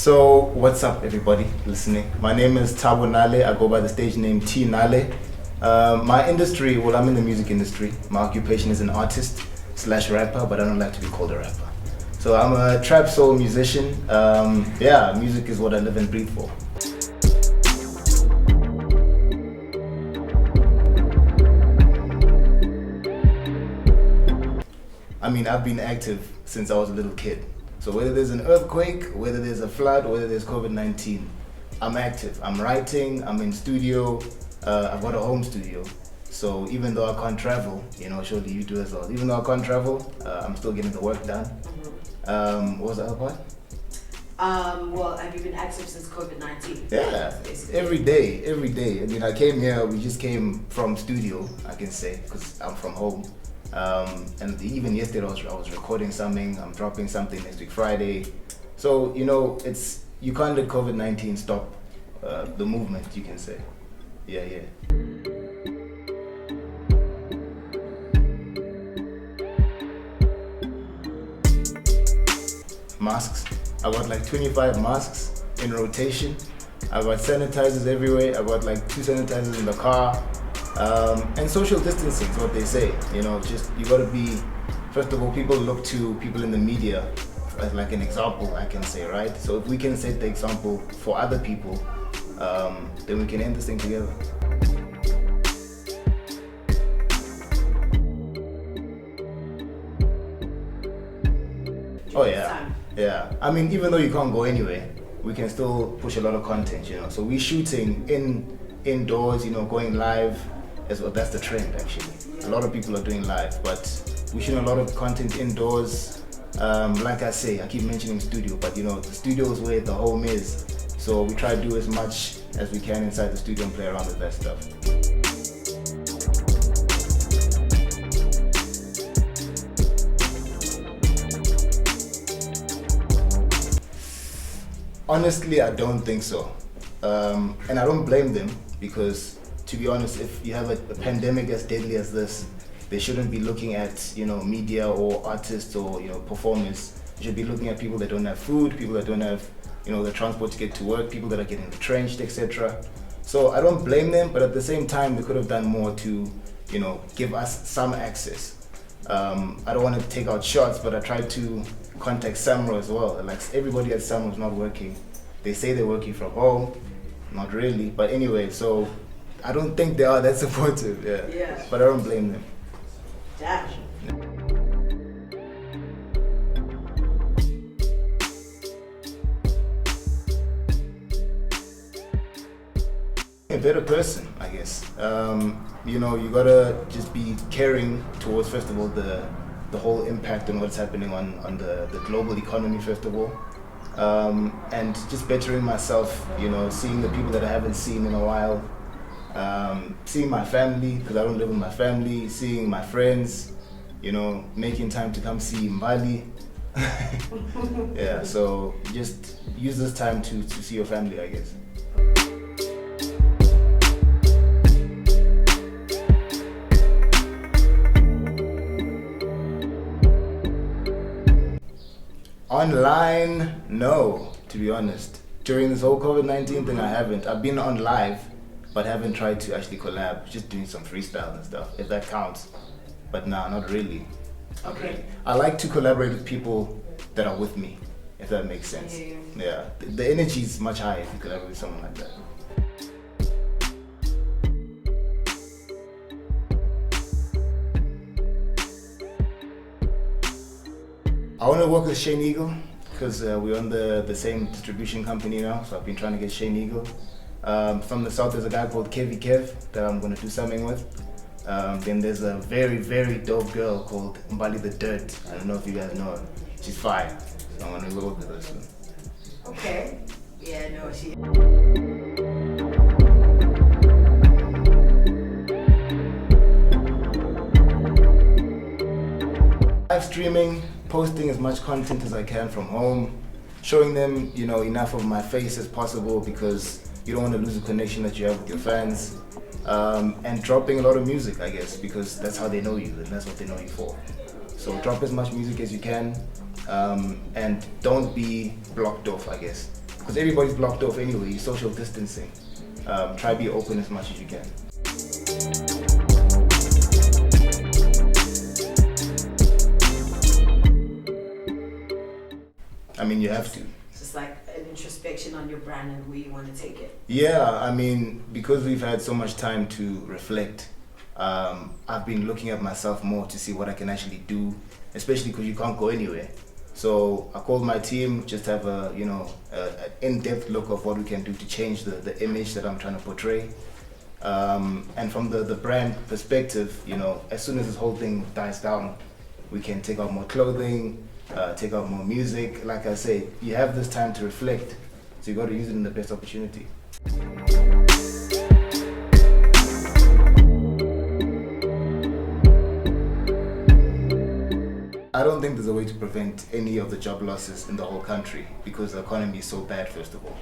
So, what's up, everybody listening? My name is Thabo Nale. I go by the stage name T Nale. My industry, well, I'm in the music industry. My occupation is an artist slash rapper, but I don't like to be called a rapper. So, I'm a trap soul musician. Music is what I live and breathe for. I mean, I've been active since I was a little kid. So whether there's an earthquake, whether there's a flood, whether there's COVID-19, I'm active. I'm writing, I'm in studio, I've got a home studio. So even though I can't travel, surely you do as well. Even though I can't travel, I'm still getting the work done. What was the other part? Well, have you been active since COVID-19? Yeah, every day. I mean, I came here, we just came from studio, I can say, because I'm from home. And even yesterday I was recording something, I'm dropping something next week Friday. So, you can't let COVID-19 stop the movement, you can say. Yeah. Masks. I got like 25 masks in rotation. I got sanitizers everywhere. I got like 2 sanitizers in the car. And social distancing is what they say. You gotta be, first of all, people look to people in the media as like an example, I can say, right? So if we can set the example for other people, then we can end this thing together. Oh yeah. I mean, even though you can't go anywhere, we can still push a lot of content, So we're shooting indoors, going live. That's the trend, actually. A lot of people are doing live, but we shoot a lot of content indoors. Like I say, I keep mentioning studio, but the studio is where the home is. So we try to do as much as we can inside the studio and play around with that stuff. Honestly, I don't think so. And I don't blame them because, to be honest, if you have a pandemic as deadly as this, they shouldn't be looking at media or artists or performers. You should be looking at people that don't have food, people that don't have the transport to get to work, people that are getting retrenched, etc. So I don't blame them, but at the same time, they could have done more to give us some access. I don't want to take out shots, but I tried to contact Samro as well. Like everybody at Samro is not working. They say they're working from home, not really. But anyway, so I don't think they are that supportive, Yeah. But I don't blame them. Dash. A better person, I guess. You gotta just be caring towards, first of all, the whole impact on what's happening on the global economy, first of all. And just bettering myself, seeing the people that I haven't seen in a while. Seeing my family, because I don't live with my family, seeing my friends, making time to come see Mbali. Yeah, so just use this time to see your family, I guess. Online, no, to be honest. During this whole COVID-19 thing, I haven't. I've been on live, but haven't tried to actually collab, just doing some freestyle and stuff, if that counts. But nah, not really. Okay. I like to collaborate with people that are with me, if that makes sense. Yeah. The energy is much higher if you collaborate with someone like that. I want to work with Shane Eagle because we're on the same distribution company now, so I've been trying to get Shane Eagle. From the south, there's a guy called Kevy Kev that I'm going to do something with. Then there's a very, very dope girl called Mbali the Dirt. I don't know if you guys know her. She's fire. So I'm going to work with her soon. Okay. Yeah, no, she... Live streaming, posting as much content as I can from home, showing them, enough of my face as possible because you don't want to lose the connection that you have with your fans, and dropping a lot of music, I guess, because that's how they know you and that's what they know you for. So drop as much music as you can, and don't be blocked off, I guess. because everybody's blocked off anyway. You're social distancing. Try be open as much as you can. I mean, you have to. Just like an introspection on your brand and where you want to take it. Yeah, I mean, because we've had so much time to reflect, I've been looking at myself more to see what I can actually do, especially because you can't go anywhere. So I called my team, just have an in-depth look of what we can do to change the image that I'm trying to portray. And from the brand perspective, as soon as this whole thing dies down, we can take out more clothing, take out more music. Like I say, you have this time to reflect, so you got to use it in the best opportunity. I don't think there's a way to prevent any of the job losses in the whole country because the economy is so bad, first of all.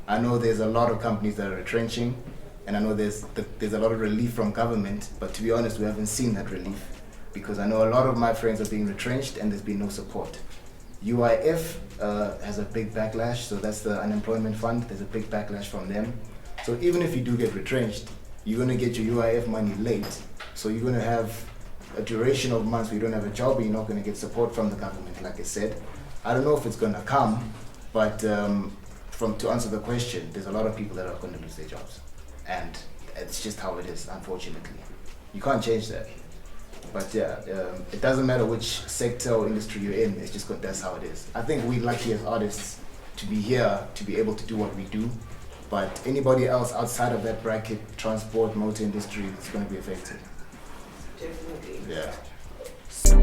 I know there's a lot of companies that are retrenching, and I know there's a lot of relief from government, but to be honest, we haven't seen that relief because I know a lot of my friends are being retrenched and there's been no support. UIF has a big backlash, so that's the unemployment fund. There's a big backlash from them. So even if you do get retrenched, you're going to get your UIF money late, so you're going to have a duration of months where you don't have a job and you're not going to get support from the government, like I said. I don't know if it's going to come, but to answer the question, there's a lot of people that are going to lose their jobs. And it's just how it is, unfortunately. You can't change that. But yeah, it doesn't matter which sector or industry you're in, it's just that's how it is. I think we're lucky as artists to be here, to be able to do what we do. But anybody else outside of that bracket, transport, motor industry, it's going to be affected. Definitely. Yeah. To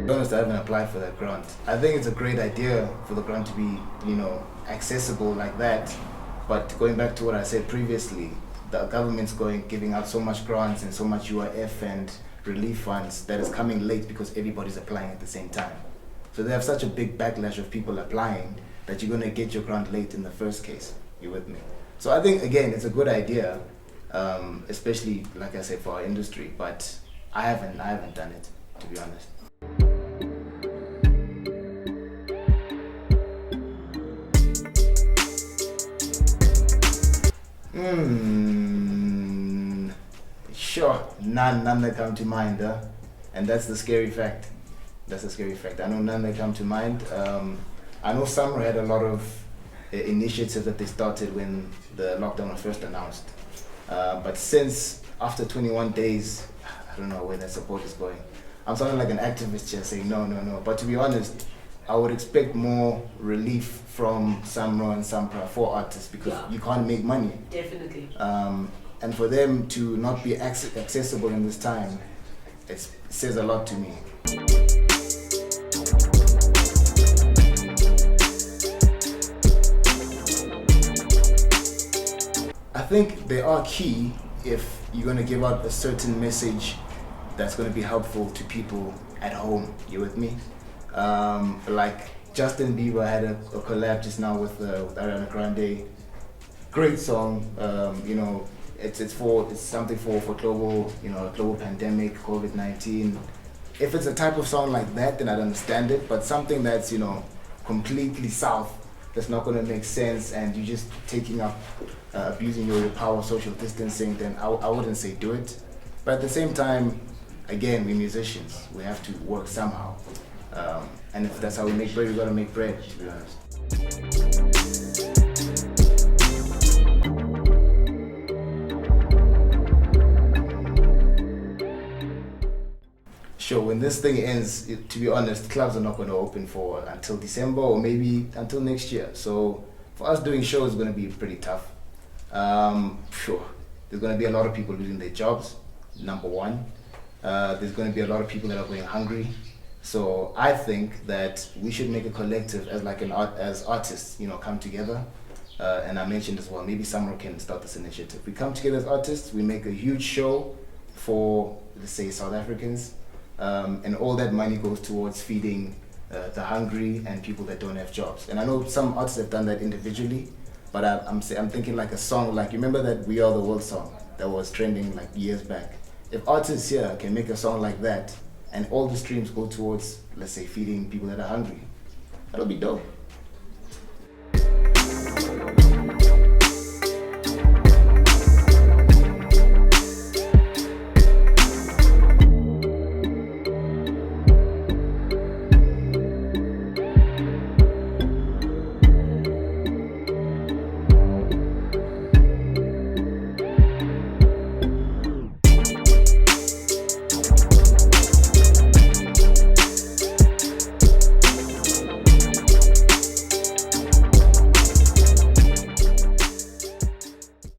be honest, I haven't applied for that grant. I think it's a great idea for the grant to be, accessible like that. But going back to what I said previously, the government's giving out so much grants and so much UIF and relief funds that is coming late because everybody's applying at the same time. So they have such a big backlash of people applying that you're going to get your grant late in the first case. You with me? So I think, again, it's a good idea, especially, like I said, for our industry, but I haven't done it, to be honest. Sure, none that come to mind, and that's the scary fact. I know none that come to mind. I know Summer had a lot of initiatives that they started when the lockdown was first announced. But since after 21 days, I don't know where that support is going. I'm sounding like an activist here saying no. But to be honest, I would expect more relief from Samro and Sampra for artists because you can't make money. Definitely. And for them to not be accessible in this time, it says a lot to me. I think they are key if you're going to give out a certain message that's going to be helpful to people at home. You with me? Like Justin Bieber had a collab just now with Ariana Grande. Great song. It's something for global, global pandemic, COVID-19. If it's a type of song like that, then I'd understand it. But something that's completely south, that's not going to make sense, and you're just taking up, abusing your power, social distancing, then I wouldn't say do it. But at the same time, again, we're musicians. We have to work somehow. And if that's how we make bread, we gotta make bread, to be honest. Sure, when this thing ends, to be honest, clubs are not going to open until December or maybe until next year. So for us doing shows is going to be pretty tough. Sure, there's going to be a lot of people losing their jobs, number one. There's going to be a lot of people that are going hungry. So I think that we should make a collective as artists, come together. And I mentioned as well, maybe someone can start this initiative. We come together as artists, we make a huge show for, let's say, South Africans. And all that money goes towards feeding the hungry and people that don't have jobs. And I know some artists have done that individually, but I'm thinking like a song, like you remember that We Are the World song that was trending like years back. If artists here can make a song like that and all the streams go towards, let's say, feeding people that are hungry. That'll be dope.